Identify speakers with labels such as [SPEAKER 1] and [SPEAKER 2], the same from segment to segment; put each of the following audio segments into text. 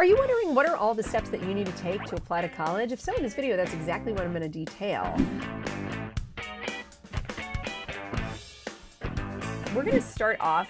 [SPEAKER 1] Are you wondering what are all the steps that you need to take to apply to college? If so, in this video, that's exactly what I'm going to detail. We're going to start off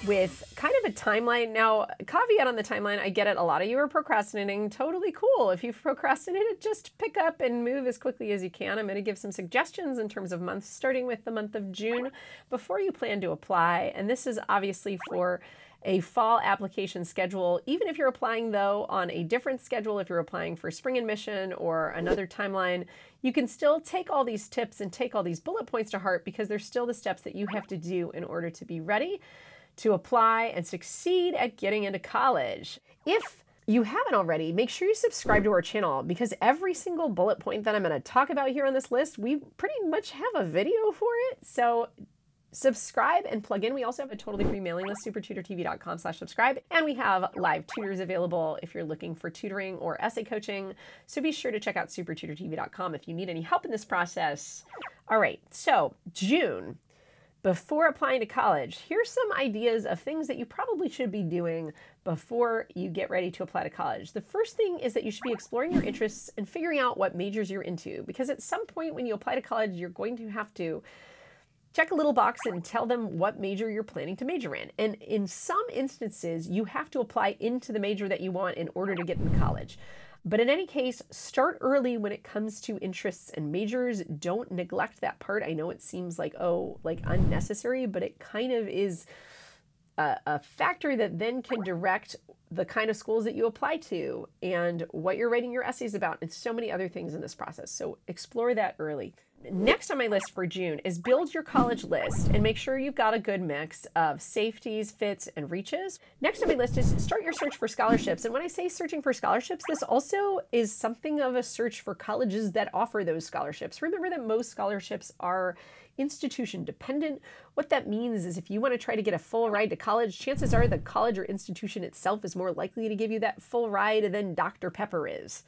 [SPEAKER 1] with kind of a timeline. Now, caveat on the timeline, I get it. A lot of you are procrastinating. Totally cool. If you've procrastinated, just pick up and move as quickly as you can. I'm going to give some suggestions in terms of months, starting with the month of June before you plan to apply. And this is obviously for a fall application schedule. Even if you're applying, though, on a different schedule, if you're applying for spring admission or another timeline, you can still take all these tips and take all these bullet points to heart because they're still the steps that you have to do in order to be ready to apply and succeed at getting into college. If you haven't already, make sure you subscribe to our channel because every single bullet point that I'm going to talk about here on this list, we pretty much have a video for it. So subscribe and plug in. We also have a totally free mailing list, SupertutorTV.com/subscribe. And we have live tutors available if you're looking for tutoring or essay coaching. So be sure to check out SupertutorTV.com if you need any help in this process. All right, so June. Before applying to college, here's some ideas of things that you probably should be doing before you get ready to apply to college. The first thing is that you should be exploring your interests and figuring out what majors you're into, because at some point when you apply to college, you're going to have to check a little box and tell them what major you're planning to major in. And in some instances, you have to apply into the major that you want in order to get into college. But in any case, start early when it comes to interests and majors. Don't neglect that part. I know it seems like, oh, like unnecessary, but it kind of is a factor that then can direct the kind of schools that you apply to and what you're writing your essays about and so many other things in this process. So explore that early. Next on my list for June is build your college list and make sure you've got a good mix of safeties, fits, and reaches. Next on my list is start your search for scholarships. And when I say searching for scholarships, this also is something of a search for colleges that offer those scholarships. Remember that most scholarships are institution dependent. What that means is if you want to try to get a full ride to college, chances are the college or institution itself is more likely to give you that full ride than Dr. Pepper is.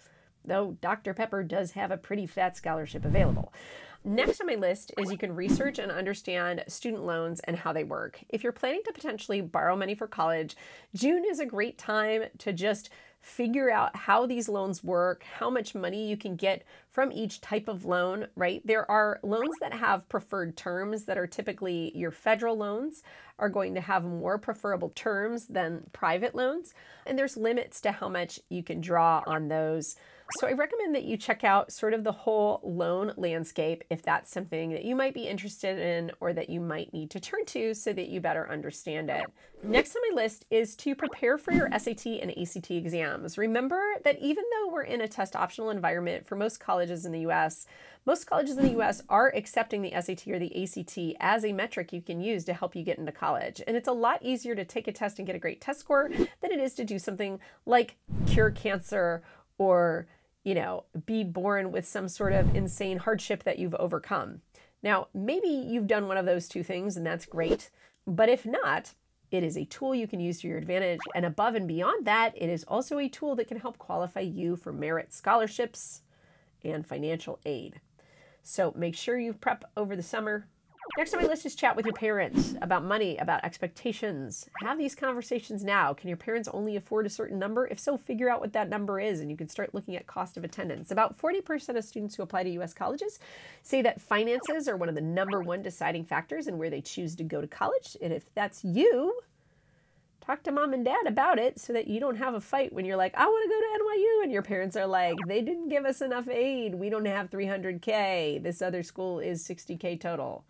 [SPEAKER 1] Though Dr. Pepper does have a pretty fat scholarship available. Next on my list is you can research and understand student loans and how they work. If you're planning to potentially borrow money for college, June is a great time to just figure out how these loans work, how much money you can get from each type of loan, right? There are loans that have preferred terms that are typically your federal loans are going to have more preferable terms than private loans. And there's limits to how much you can draw on those. So I recommend that you check out sort of the whole loan landscape if that's something that you might be interested in or that you might need to turn to so that you better understand it. Next on my list is to prepare for your SAT and ACT exams. Remember that even though we're in a test optional environment for most colleges in the US are accepting the SAT or the ACT as a metric you can use to help you get into college. And it's a lot easier to take a test and get a great test score than it is to do something like cure cancer or, you know, be born with some sort of insane hardship that you've overcome. Now, maybe you've done one of those two things and that's great, but if not, it is a tool you can use to your advantage. And above and beyond that, it is also a tool that can help qualify you for merit scholarships and financial aid. So make sure you prep over the summer. Next on my list is chat with your parents about money, about expectations. Have these conversations now. Can your parents only afford a certain number? If so, figure out what that number is and you can start looking at cost of attendance. About 40% of students who apply to US colleges say that finances are one of the #1 deciding factors in where they choose to go to college. And if that's you, talk to mom and dad about it so that you don't have a fight when you're like, I want to go to NYU. And your parents are like, they didn't give us enough aid. We don't have $300K. This other school is $60K total.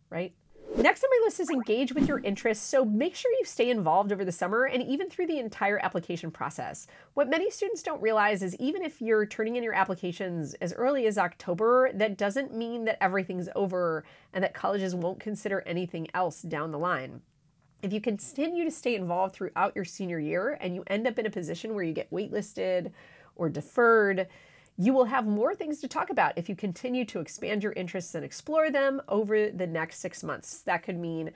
[SPEAKER 1] Right? Next on my list is engage with your interests. So make sure you stay involved over the summer and even through the entire application process. What many students don't realize is even if you're turning in your applications as early as October, that doesn't mean that everything's over and that colleges won't consider anything else down the line. If you continue to stay involved throughout your senior year and you end up in a position where you get waitlisted or deferred, you will have more things to talk about if you continue to expand your interests and explore them over the next 6 months. That could mean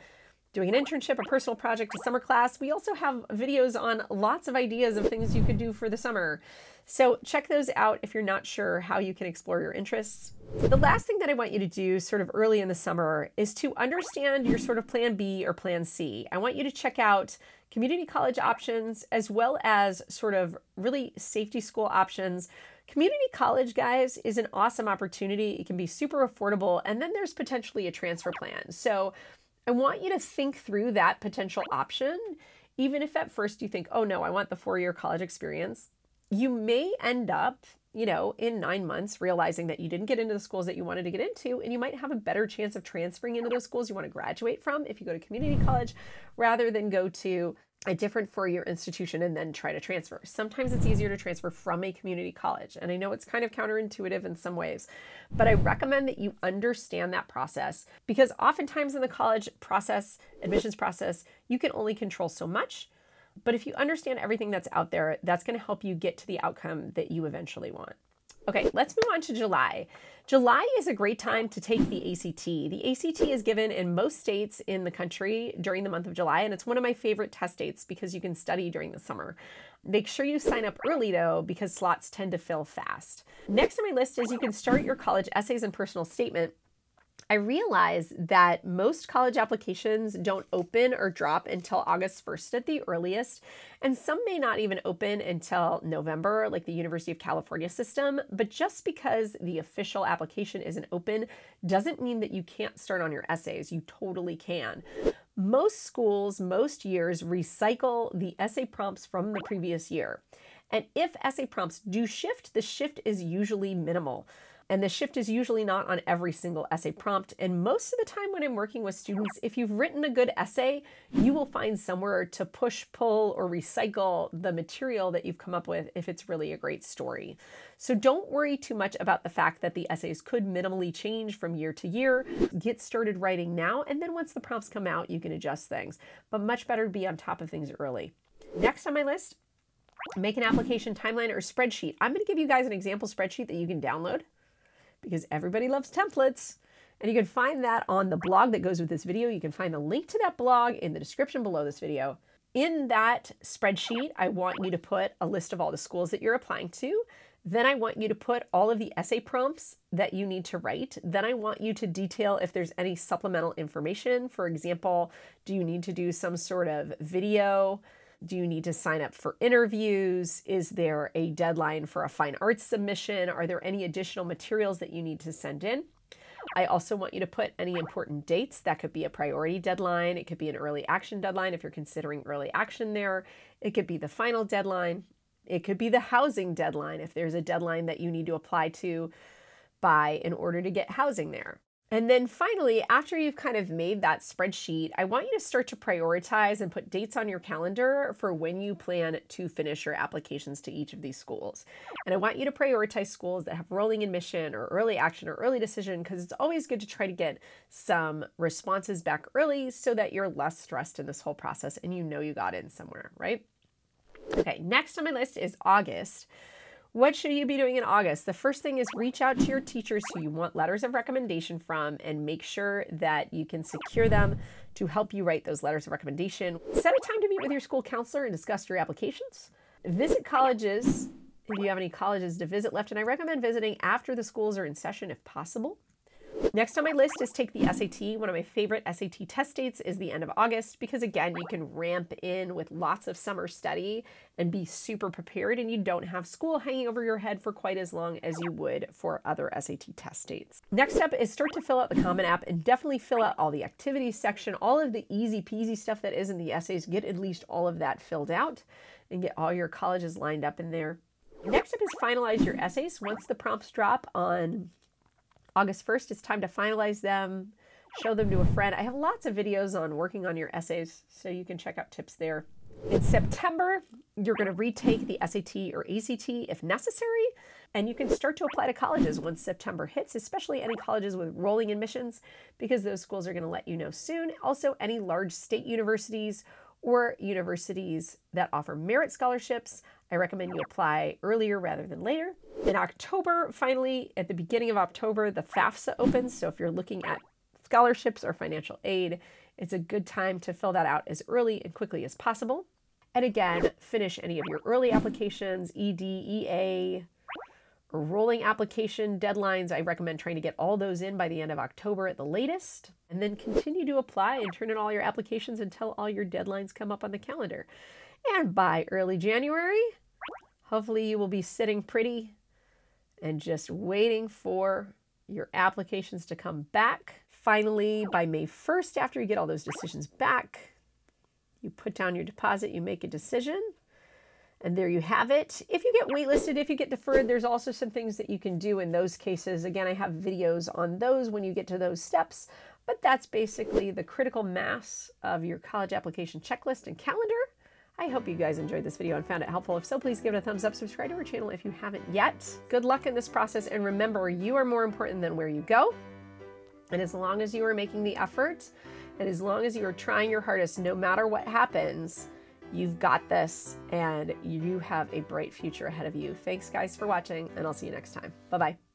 [SPEAKER 1] doing an internship, a personal project, a summer class. We also have videos on lots of ideas of things you could do for the summer. So check those out if you're not sure how you can explore your interests. The last thing that I want you to do sort of early in the summer is to understand your sort of plan B or plan C. I want you to check out community college options, as well as sort of really safety school options. Community college, guys, is an awesome opportunity. It can be super affordable, and then there's potentially a transfer plan. So I want you to think through that potential option, even if at first you think, oh no, I want the 4-year college experience. You may end up, in 9 months realizing that you didn't get into the schools that you wanted to get into, and you might have a better chance of transferring into those schools you want to graduate from if you go to community college rather than go to a different 4-year institution and then try to transfer. Sometimes it's easier to transfer from a community college. And I know it's kind of counterintuitive in some ways, but I recommend that you understand that process, because oftentimes in the college process, admissions process, you can only control so much. But if you understand everything that's out there, that's going to help you get to the outcome that you eventually want. Okay, let's move on to July. July is a great time to take the ACT. The ACT is given in most states in the country during the month of July, and it's one of my favorite test dates because you can study during the summer. Make sure you sign up early though, because slots tend to fill fast. Next on my list is you can start your college essays and personal statement. I realize that most college applications don't open or drop until August 1st at the earliest, and some may not even open until November, like the University of California system. But just because the official application isn't open doesn't mean that you can't start on your essays. You totally can. Most schools, most years, recycle the essay prompts from the previous year. And if essay prompts do shift, the shift is usually minimal. And the shift is usually not on every single essay prompt. And most of the time when I'm working with students, if you've written a good essay, you will find somewhere to push, pull, or recycle the material that you've come up with if it's really a great story. So don't worry too much about the fact that the essays could minimally change from year to year. Get started writing now, and then once the prompts come out, you can adjust things. But much better to be on top of things early. Next on my list, make an application timeline or spreadsheet. I'm going to give you guys an example spreadsheet that you can download, because everybody loves templates. And you can find that on the blog that goes with this video. You can find the link to that blog in the description below this video. In that spreadsheet, I want you to put a list of all the schools that you're applying to. Then I want you to put all of the essay prompts that you need to write. Then I want you to detail if there's any supplemental information. For example, do you need to do some sort of video? Do you need to sign up for interviews? Is there a deadline for a fine arts submission? Are there any additional materials that you need to send in? I also want you to put any important dates. That could be a priority deadline. It could be an early action deadline if you're considering early action there. It could be the final deadline. It could be the housing deadline if there's a deadline that you need to apply to by in order to get housing there. And then finally, after you've kind of made that spreadsheet, I want you to start to prioritize and put dates on your calendar for when you plan to finish your applications to each of these schools. And I want you to prioritize schools that have rolling admission or early action or early decision, because it's always good to try to get some responses back early so that you're less stressed in this whole process and you know you got in somewhere, right? Okay, next on my list is August. What should you be doing in August? The first thing is reach out to your teachers who you want letters of recommendation from and make sure that you can secure them to help you write those letters of recommendation. Set a time to meet with your school counselor and discuss your applications. Visit colleges if you have any colleges to visit left, and I recommend visiting after the schools are in session if possible. Next on my list is take the SAT. One of my favorite SAT test dates is the end of August because, again, you can ramp in with lots of summer study and be super prepared, and you don't have school hanging over your head for quite as long as you would for other SAT test dates. Next up is start to fill out the Common App and definitely fill out all the activities section. All of the easy peasy stuff that is in the essays, get at least all of that filled out and get all your colleges lined up in there. Next up is finalize your essays. Once the prompts drop on August 1st, it's time to finalize them, show them to a friend. I have lots of videos on working on your essays, so you can check out tips there. In September, you're going to retake the SAT or ACT if necessary, and you can start to apply to colleges once September hits, especially any colleges with rolling admissions, because those schools are going to let you know soon. Also, any large state universities or universities that offer merit scholarships, I recommend you apply earlier rather than later. In October, finally, at the beginning of October, the FAFSA opens. So if you're looking at scholarships or financial aid, it's a good time to fill that out as early and quickly as possible. And again, finish any of your early applications, ED, EA, rolling application deadlines. I recommend trying to get all those in by the end of October at the latest, and then continue to apply and turn in all your applications until all your deadlines come up on the calendar. And by early January, hopefully you will be sitting pretty and just waiting for your applications to come back. Finally, by May 1st, after you get all those decisions back, you put down your deposit, you make a decision, and there you have it. If you get waitlisted, if you get deferred, there's also some things that you can do in those cases. Again, I have videos on those when you get to those steps, but that's basically the critical mass of your college application checklist and calendar. I hope you guys enjoyed this video and found it helpful. If so, please give it a thumbs up, subscribe to our channel if you haven't yet. Good luck in this process, and remember, you are more important than where you go. And as long as you are making the effort, and as long as you are trying your hardest, no matter what happens, you've got this, and you have a bright future ahead of you. Thanks, guys, for watching, and I'll see you next time. Bye-bye.